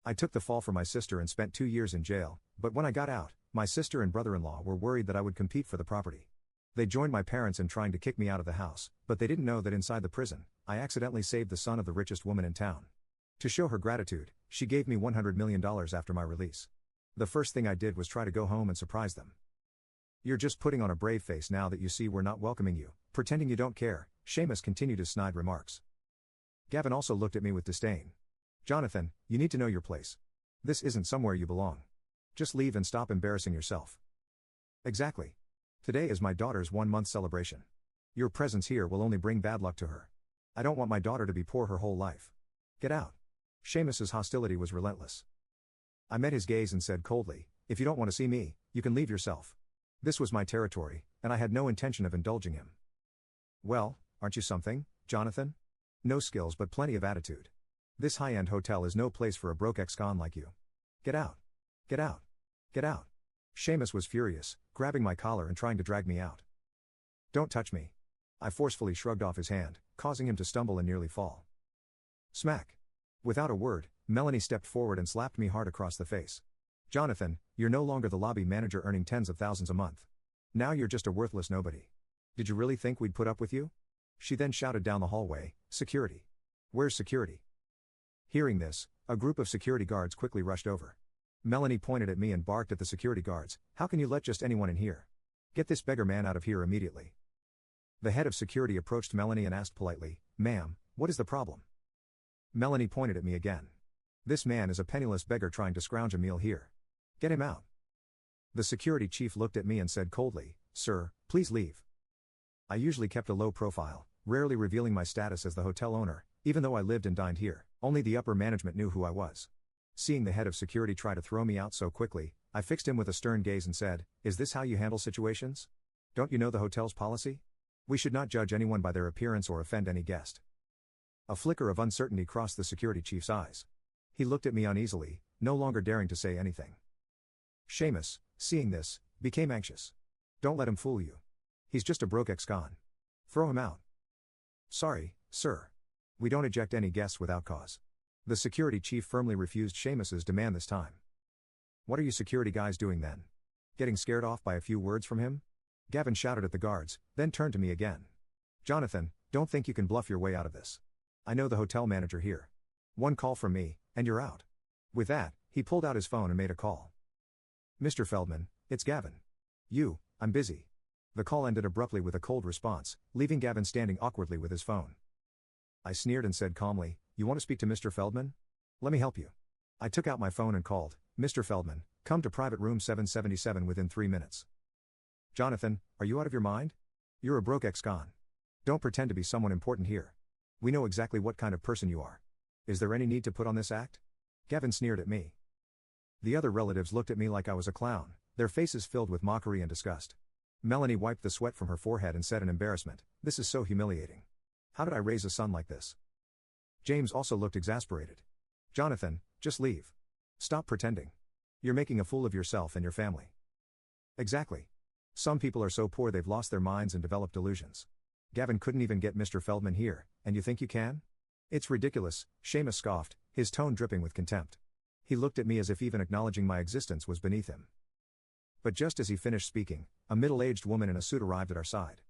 I took the fall for my sister and spent 2 years in jail, but when I got out, my sister and brother-in-law were worried that I would compete for the property. They joined my parents in trying to kick me out of the house, but they didn't know that inside the prison, I accidentally saved the son of the richest woman in town. To show her gratitude, she gave me $100 million after my release. The first thing I did was try to go home and surprise them. You're just putting on a brave face now that you see we're not welcoming you, pretending you don't care, Seamus continued his snide remarks. Gavin also looked at me with disdain. Jonathan, you need to know your place. This isn't somewhere you belong. Just leave and stop embarrassing yourself. Exactly. Today is my daughter's 1-month celebration. Your presence here will only bring bad luck to her. I don't want my daughter to be poor her whole life. Get out. Seamus's hostility was relentless. I met his gaze and said coldly, if you don't want to see me, you can leave yourself. This was my territory, and I had no intention of indulging him. Well, aren't you something, Jonathan? No skills but plenty of attitude. This high-end hotel is no place for a broke ex-con like you. Get out. Get out. Get out. Seamus was furious, grabbing my collar and trying to drag me out. Don't touch me. I forcefully shrugged off his hand, causing him to stumble and nearly fall. Smack. Without a word, Melanie stepped forward and slapped me hard across the face. Jonathan, you're no longer the lobby manager earning tens of thousands a month. Now you're just a worthless nobody. Did you really think we'd put up with you? She then shouted down the hallway, security. Where's security? Hearing this, a group of security guards quickly rushed over. Melanie pointed at me and barked at the security guards, how can you let just anyone in here? Get this beggar man out of here immediately. The head of security approached Melanie and asked politely, ma'am, what is the problem? Melanie pointed at me again. This man is a penniless beggar trying to scrounge a meal here. Get him out. The security chief looked at me and said coldly, sir, please leave. I usually kept a low profile, rarely revealing my status as the hotel owner, even though I lived and dined here. Only the upper management knew who I was. Seeing the head of security try to throw me out so quickly, I fixed him with a stern gaze and said, is this how you handle situations? Don't you know the hotel's policy? We should not judge anyone by their appearance or offend any guest. A flicker of uncertainty crossed the security chief's eyes. He looked at me uneasily, no longer daring to say anything. Seamus, seeing this, became anxious. Don't let him fool you. He's just a broke ex-con. Throw him out. Sorry, sir. We don't eject any guests without cause. The security chief firmly refused Seamus's demand this time. What are you security guys doing then? Getting scared off by a few words from him? Gavin shouted at the guards, then turned to me again. Jonathan, don't think you can bluff your way out of this. I know the hotel manager here. One call from me, and you're out. With that, he pulled out his phone and made a call. Mr. Feldman, it's Gavin. I'm busy. The call ended abruptly with a cold response, leaving Gavin standing awkwardly with his phone. I sneered and said calmly, you want to speak to Mr. Feldman? Let me help you. I took out my phone and called, Mr. Feldman, come to private room 777 within 3 minutes. Jonathan, are you out of your mind? You're a broke ex-con. Don't pretend to be someone important here. We know exactly what kind of person you are. Is there any need to put on this act? Gavin sneered at me. The other relatives looked at me like I was a clown, their faces filled with mockery and disgust. Melanie wiped the sweat from her forehead and said in embarrassment, this is so humiliating. How did I raise a son like this? James also looked exasperated. Jonathan, just leave. Stop pretending. You're making a fool of yourself and your family. Exactly. Some people are so poor they've lost their minds and developed delusions. Gavin couldn't even get Mr. Feldman here, and you think you can? It's ridiculous, Seamus scoffed, his tone dripping with contempt. He looked at me as if even acknowledging my existence was beneath him. But just as he finished speaking, a middle-aged woman in a suit arrived at our side.